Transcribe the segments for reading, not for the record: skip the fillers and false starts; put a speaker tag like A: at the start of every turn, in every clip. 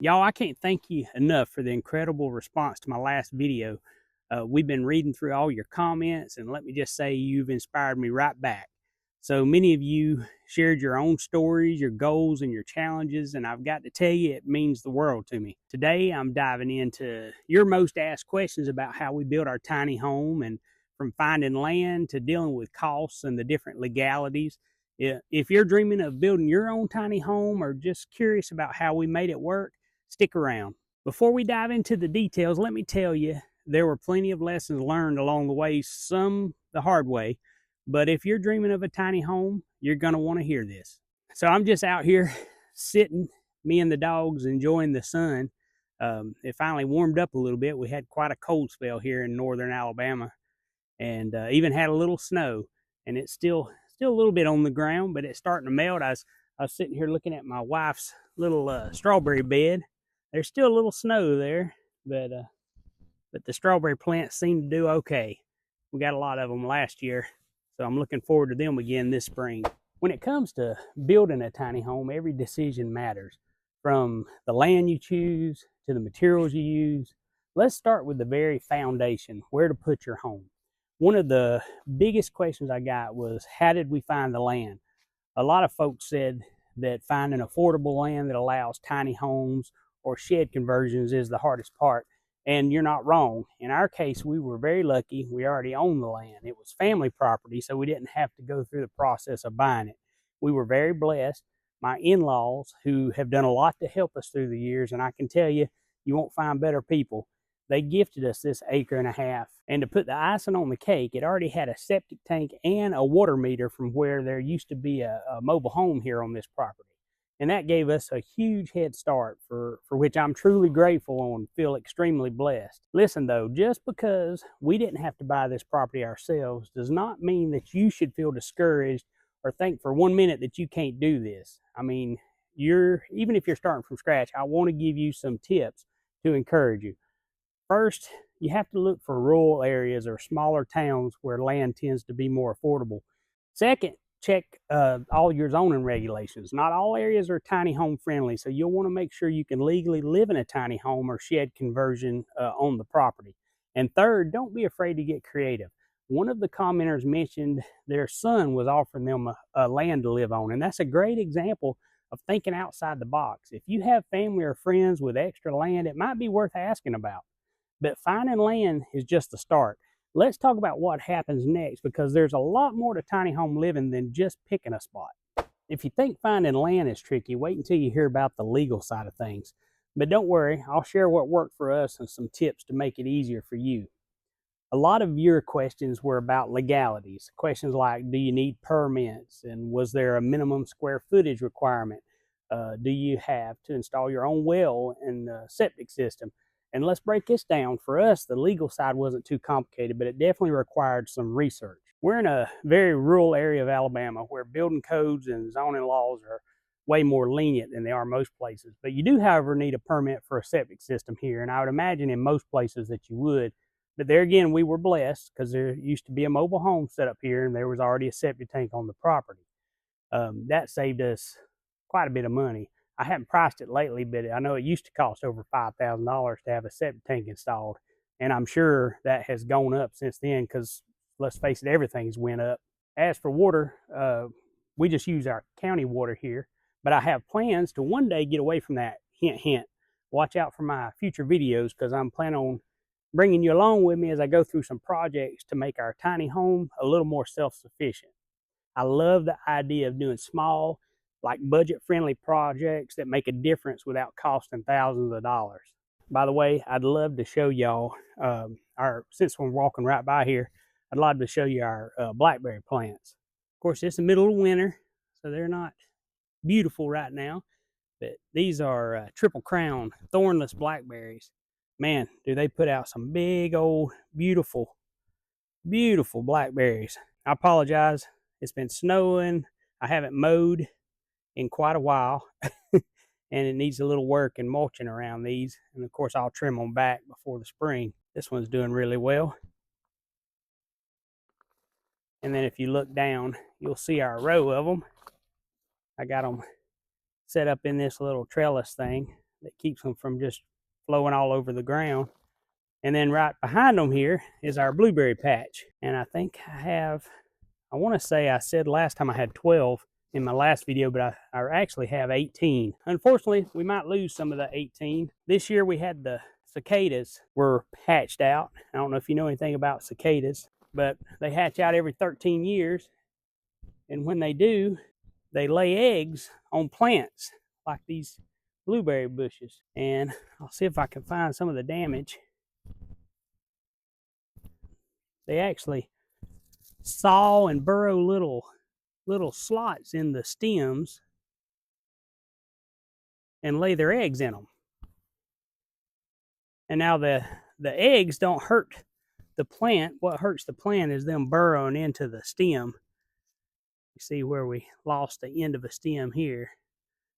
A: Y'all, I can't thank you enough for the incredible response to my last video. We've been reading through all your comments, and let me just say you've inspired me right back. So many of you shared your own stories, your goals, and your challenges, and I've got to tell you, it means the world to me. Today, I'm diving into your most asked questions about how we build our tiny home, and from finding land to dealing with costs and the different legalities. If you're dreaming of building your own tiny home or just curious about how we made it work, stick around. Before we dive into the details, let me tell you, there were plenty of lessons learned along the way, some the hard way. But if you're dreaming of a tiny home, you're going to want to hear this. So I'm just out here sitting, me and the dogs, enjoying the sun. It finally warmed up a little bit. We had quite a cold spell here in northern Alabama, and even had a little snow. And it's still a little bit on the ground, but it's starting to melt. I was sitting here looking at my wife's little strawberry bed. There's still a little snow there, but the strawberry plants seem to do okay. We got a lot of them last year, so I'm looking forward to them again this spring. When it comes to building a tiny home, every decision matters. From the land you choose to the materials you use. Let's start with the very foundation, where to put your home. One of the biggest questions I got was, how did we find the land? A lot of folks said that finding affordable land that allows tiny homes or shed conversions is the hardest part. And you're not wrong. In our case, we were very lucky. We already owned the land. It was family property, so we didn't have to go through the process of buying it. We were very blessed. My in-laws, who have done a lot to help us through the years, and I can tell you, you won't find better people. They gifted us this acre and a half. And to put the icing on the cake, it already had a septic tank and a water meter from where there used to be a mobile home here on this property. And that gave us a huge head start for which I'm truly grateful and feel extremely blessed. Listen though, just because we didn't have to buy this property ourselves does not mean that you should feel discouraged or think for 1 minute that you can't do this. I mean, even if you're starting from scratch, I want to give you some tips to encourage you. First, you have to look for rural areas or smaller towns where land tends to be more affordable. Second, check all your zoning regulations. Not all areas are tiny home friendly, so you'll want to make sure you can legally live in a tiny home or shed conversion on the property. And third, don't be afraid to get creative. One of the commenters mentioned their son was offering them a land to live on, and that's a great example of thinking outside the box. If you have family or friends with extra land, it might be worth asking about. But finding land is just the start. Let's talk about what happens next, because there's a lot more to tiny home living than just picking a spot. If you think finding land is tricky, wait until you hear about the legal side of things. But don't worry, I'll share what worked for us and some tips to make it easier for you. A lot of your questions were about legalities. Questions like, do you need permits? And was there a minimum square footage requirement? Do you have to install your own well and septic system? And let's break this down. For us, the legal side wasn't too complicated, but it definitely required some research. We're in a very rural area of Alabama where building codes and zoning laws are way more lenient than they are most places. But you do, however, need a permit for a septic system here, and I would imagine in most places that you would. But there again, we were blessed because there used to be a mobile home set up here, and there was already a septic tank on the property. That saved us quite a bit of money. I haven't priced it lately, but I know it used to cost over $5,000 to have a septic tank installed. And I'm sure that has gone up since then because, let's face it, everything's went up. As for water, we just use our county water here. But I have plans to one day get away from that. Hint, hint. Watch out for my future videos because I'm planning on bringing you along with me as I go through some projects to make our tiny home a little more self-sufficient. I love the idea of doing small, like budget-friendly projects that make a difference without costing thousands of dollars. By the way, I'd love to show y'all since we're walking right by here, I'd love to show you our blackberry plants. Of course, it's the middle of winter, so they're not beautiful right now, but these are triple crown thornless blackberries. Man, do they put out some big old beautiful blackberries. I apologize, it's been snowing, I haven't mowed in quite a while and it needs a little work and mulching around these, and of course I'll trim them back before the spring. This one's doing really well. And then if you look down, you'll see our row of them. I got them set up in this little trellis thing. that keeps them from just flowing all over the ground. And then right behind them here is our blueberry patch. And I think I want to say I said last time I had 12 in my last video, but I actually have 18. Unfortunately, we might lose some of the 18. This year we had the cicadas were hatched out. I don't know if you know anything about cicadas, but they hatch out every 13 years. And when they do, they lay eggs on plants like these blueberry bushes. And I'll see if I can find some of the damage. They actually saw and burrow little slots in the stems and lay their eggs in them. And now the eggs don't hurt the plant. What hurts the plant is them burrowing into the stem. You see where we lost the end of a stem here.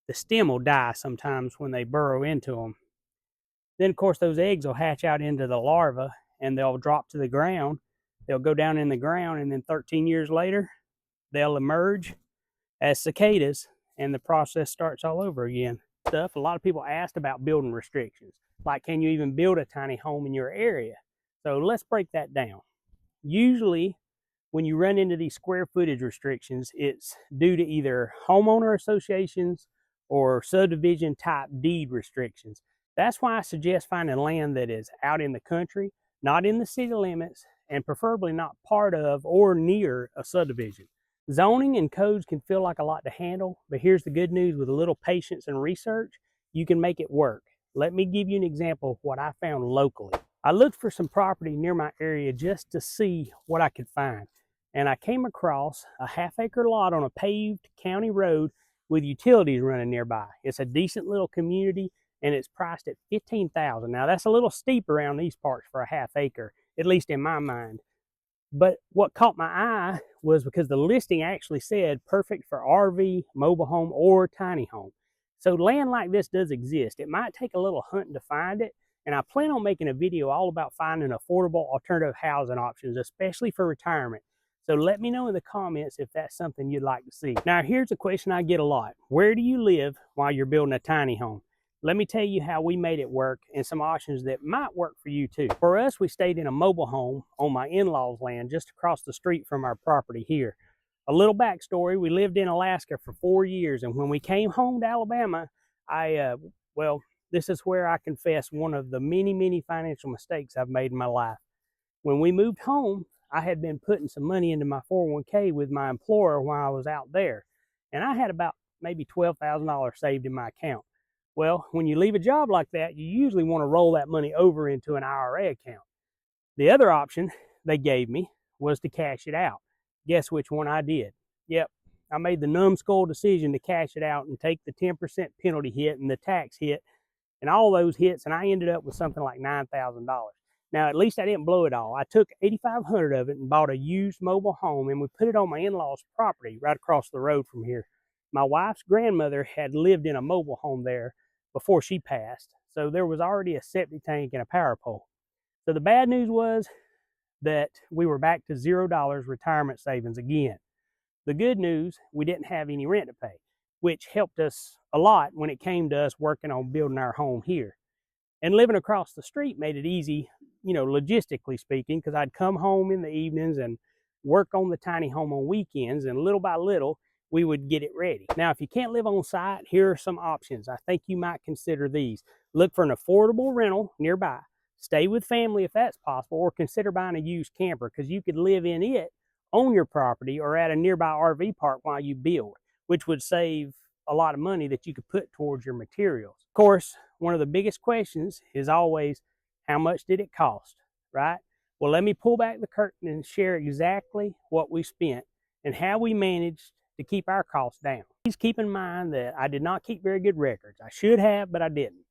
A: The stem will die sometimes when they burrow into them. Then, of course, those eggs will hatch out into the larva and they'll drop to the ground. They'll go down in the ground, and then 13 years later, they'll emerge as cicadas, and the process starts all over again. A lot of people asked about building restrictions, like can you even build a tiny home in your area? So let's break that down. Usually, when you run into these square footage restrictions, it's due to either homeowner associations or subdivision type deed restrictions. That's why I suggest finding land that is out in the country, not in the city limits, and preferably not part of or near a subdivision. Zoning and codes can feel like a lot to handle, but here's the good news: with a little patience and research, you can make it work. Let me give you an example of what I found locally. I looked for some property near my area just to see what I could find, and I came across a half-acre lot on a paved county road with utilities running nearby. It's a decent little community, and it's priced at $15,000. Now that's a little steep around these parts for a half acre, at least in my mind. But what caught my eye was because the listing actually said perfect for RV, mobile home, or tiny home. So land like this does exist. It might take a little hunting to find it, and I plan on making a video all about finding affordable alternative housing options, especially for retirement. So let me know in the comments if that's something you'd like to see. Now here's a question I get a lot. Where do you live while you're building a tiny home? Let me tell you how we made it work and some options that might work for you too. For us, we stayed in a mobile home on my in-laws' land just across the street from our property here. A little backstory: we lived in Alaska for 4 years, and when we came home to Alabama, this is where I confess one of the many financial mistakes I've made in my life. When we moved home, I had been putting some money into my 401k with my employer while I was out there, and I had about maybe $12,000 saved in my account. Well, when you leave a job like that, you usually want to roll that money over into an IRA account. The other option they gave me was to cash it out. Guess which one I did? Yep, I made the numbskull decision to cash it out and take the 10% penalty hit and the tax hit and all those hits, and I ended up with something like $9,000. Now, at least I didn't blow it all. I took $8,500 of it and bought a used mobile home, and we put it on my in-laws' property right across the road from here. My wife's grandmother had lived in a mobile home there before she passed, so there was already a septic tank and a power pole. So the bad news was that we were back to $0 retirement savings again. The good news, we didn't have any rent to pay, which helped us a lot when it came to us working on building our home here. And living across the street made it easy, logistically speaking, because I'd come home in the evenings and work on the tiny home on weekends, and little by little, we would get it ready. Now, if you can't live on site, here are some options. I think you might consider these. Look for an affordable rental nearby. Stay with family if that's possible, or consider buying a used camper, because you could live in it on your property or at a nearby RV park while you build, which would save a lot of money that you could put towards your materials. Of course, one of the biggest questions is always, how much did it cost, right? Well, let me pull back the curtain and share exactly what we spent and how we managed to keep our costs down. Please keep in mind that I did not keep very good records. I should have, but I didn't.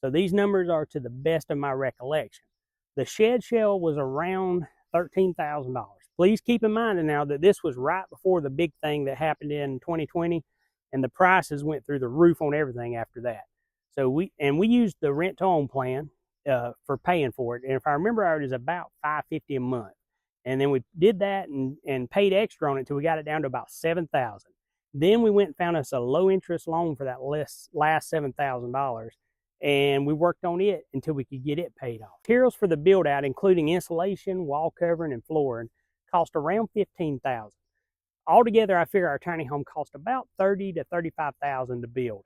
A: So these numbers are to the best of my recollection. The shed shell was around $13,000. Please keep in mind now that this was right before the big thing that happened in 2020, and the prices went through the roof on everything after that. So we used the rent-to-own plan for paying for it, and if I remember right, it was about $550 a month. And then we did that and paid extra on it until we got it down to about $7,000. Then we went and found us a low interest loan for that last $7,000. and we worked on it until we could get it paid off. Materials for the build out, including insulation, wall covering, and flooring, cost around $15,000. Altogether, I figure our tiny home cost about $30,000 to $35,000 to build.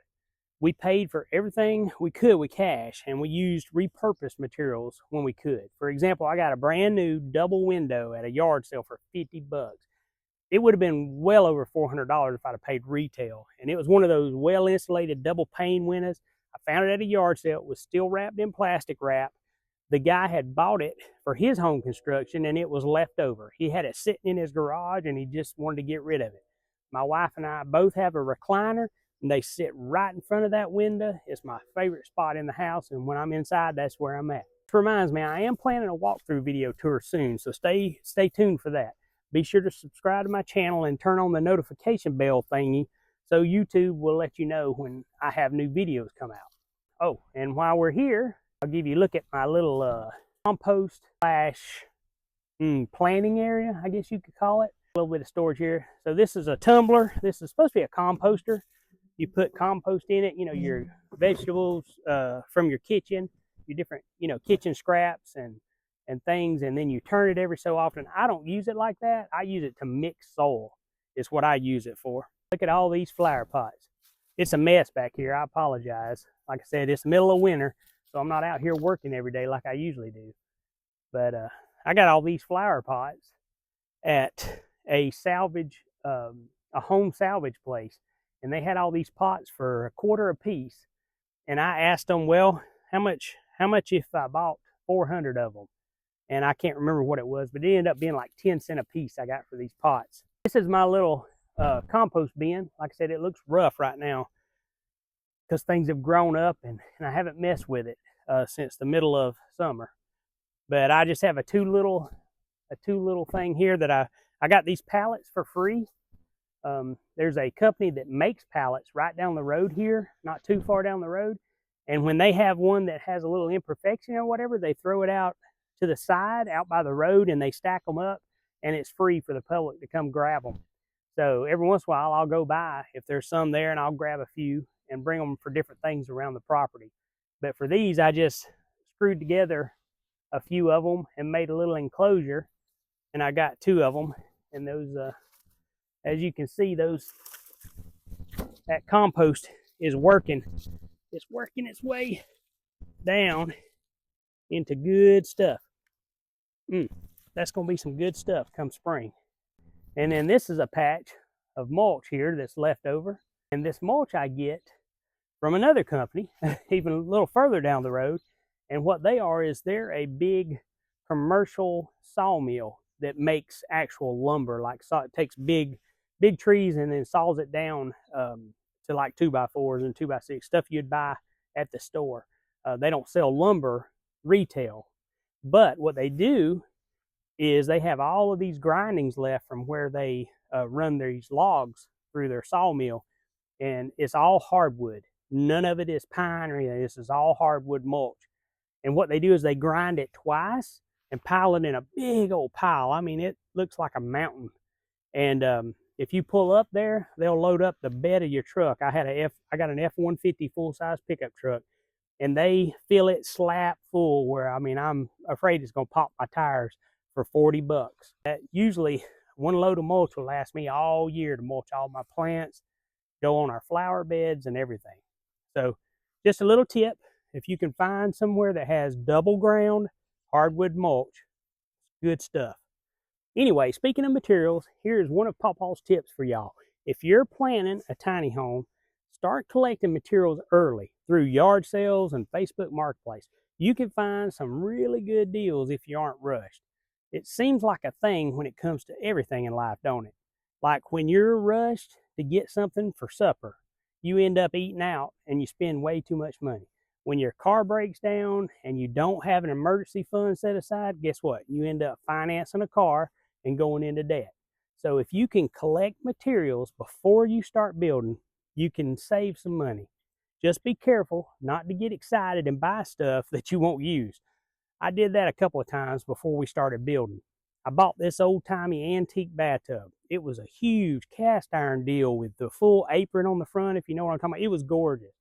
A: We paid for everything we could with cash, and we used repurposed materials when we could. For example, I got a brand new double window at a yard sale for $50. It would have been well over $400 if I'd have paid retail. And it was one of those well-insulated double pane windows. I found it at a yard sale. It was still wrapped in plastic wrap. The guy had bought it for his home construction, and it was left over. He had it sitting in his garage, and he just wanted to get rid of it. My wife and I both have a recliner, and they sit right in front of that window. It's my favorite spot in the house, and when I'm inside, that's where I'm at. This reminds me, I am planning a walkthrough video tour soon, so stay tuned for that. Be sure to subscribe to my channel and turn on the notification bell thingy so YouTube will let you know when I have new videos come out. Oh, and while we're here, I'll give you a look at my little compost slash planting area, I guess you could call it. A little bit of storage here. So this is a tumbler. This is supposed to be a composter. You put compost in it, you know, your vegetables from your kitchen, your different, you know, kitchen scraps and things, and then you turn it every so often. I don't use it like that. I use it to mix soil is what I use it for. Look at all these flower pots. It's a mess back here. I apologize. Like I said, it's the middle of winter, so I'm not out here working every day like I usually do. But I got all these flower pots at a salvage, a home salvage place. And they had all these pots for $1 a piece. And I asked them, well, how much if I bought 400 of them? And I can't remember what it was, but it ended up being like 10 cents a piece I got for these pots. This is my little compost bin. Like I said, it looks rough right now because things have grown up, and I haven't messed with it since the middle of summer. But I just have a two little thing here that I got these pallets for free. There's a company that makes pallets right down the road here, not too far down the road. And when they have one that has a little imperfection or whatever, they throw it out to the side, out by the road, and they stack them up, and it's free for the public to come grab them. So every once in a while, I'll go by if there's some there, and I'll grab a few and bring them for different things around the property. But for these, I just screwed together a few of them and made a little enclosure, and I got 2 of them. And those, as you can see, that compost is working. It's working its way down into good stuff. That's going to be some good stuff come spring. And then this is a patch of mulch here that's left over. And this mulch I get from another company, even a little further down the road. And what they are is they're a big commercial sawmill that makes actual lumber. Like, it takes big trees and then saws it down to like 2x4s and 2x6, stuff you'd buy at the store. They don't sell lumber retail, but what they do is they have all of these grindings left from where they run these logs through their sawmill, and it's all hardwood. None of it is pine or anything. This is all hardwood mulch. And what they do is they grind it twice and pile it in a big old pile. I mean, it looks like a mountain. And if you pull up there, they'll load up the bed of your truck. I got an F-150 full-size pickup truck, and they fill it slap full where, I mean, I'm afraid it's going to pop my tires for $40. Usually, one load of mulch will last me all year to mulch all my plants, go on our flower beds and everything. So just a little tip, if you can find somewhere that has double ground hardwood mulch, good stuff. Anyway, speaking of materials, here's one of PawPaw's tips for y'all. If you're planning a tiny home, start collecting materials early through yard sales and Facebook Marketplace. You can find some really good deals if you aren't rushed. It seems like a thing when it comes to everything in life, don't it? Like when you're rushed to get something for supper, you end up eating out and you spend way too much money. When your car breaks down and you don't have an emergency fund set aside, guess what? You end up financing a car and going into debt. So if you can collect materials before you start building, you can save some money. Just be careful not to get excited and buy stuff that you won't use. I did that a couple of times before we started building. I bought this old-timey antique bathtub. It was a huge cast iron deal with the full apron on the front, if you know what I'm talking about. It was gorgeous.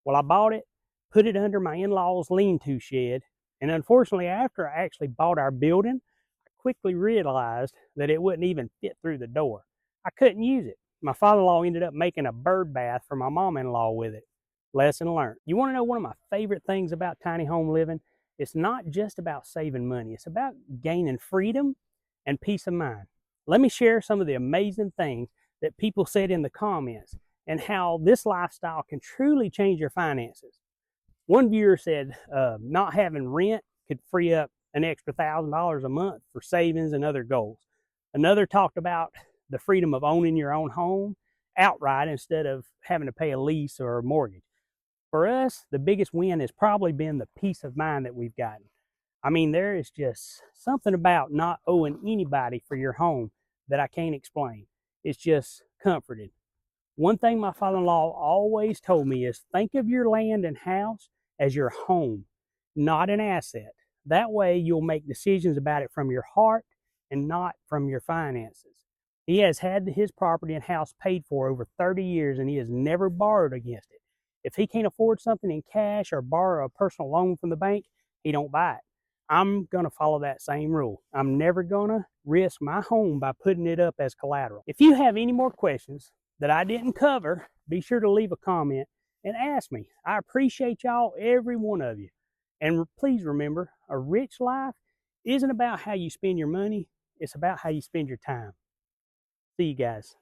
A: Well, I bought it, put it under my in-laws' lean-to shed, and unfortunately, after I actually bought our building, I quickly realized that it wouldn't even fit through the door. I couldn't use it. My father-in-law ended up making a bird bath for my mom-in-law with it. Lesson learned. You want to know one of my favorite things about tiny home living? It's not just about saving money. It's about gaining freedom and peace of mind. Let me share some of the amazing things that people said in the comments and how this lifestyle can truly change your finances. One viewer said not having rent could free up an extra $1,000 a month for savings and other goals. Another talked about the freedom of owning your own home outright instead of having to pay a lease or a mortgage. For us, the biggest win has probably been the peace of mind that we've gotten. I mean, there is just something about not owing anybody for your home that I can't explain. It's just comforting. One thing my father-in-law always told me is think of your land and house as your home, not an asset. That way you'll make decisions about it from your heart and not from your finances. He has had his property and house paid for over 30 years and he has never borrowed against it. If he can't afford something in cash or borrow a personal loan from the bank, he don't buy it. I'm going to follow that same rule. I'm never going to risk my home by putting it up as collateral. If you have any more questions that I didn't cover, be sure to leave a comment and ask me. I appreciate y'all, every one of you. And please remember, a rich life isn't about how you spend your money. It's about how you spend your time. See you guys.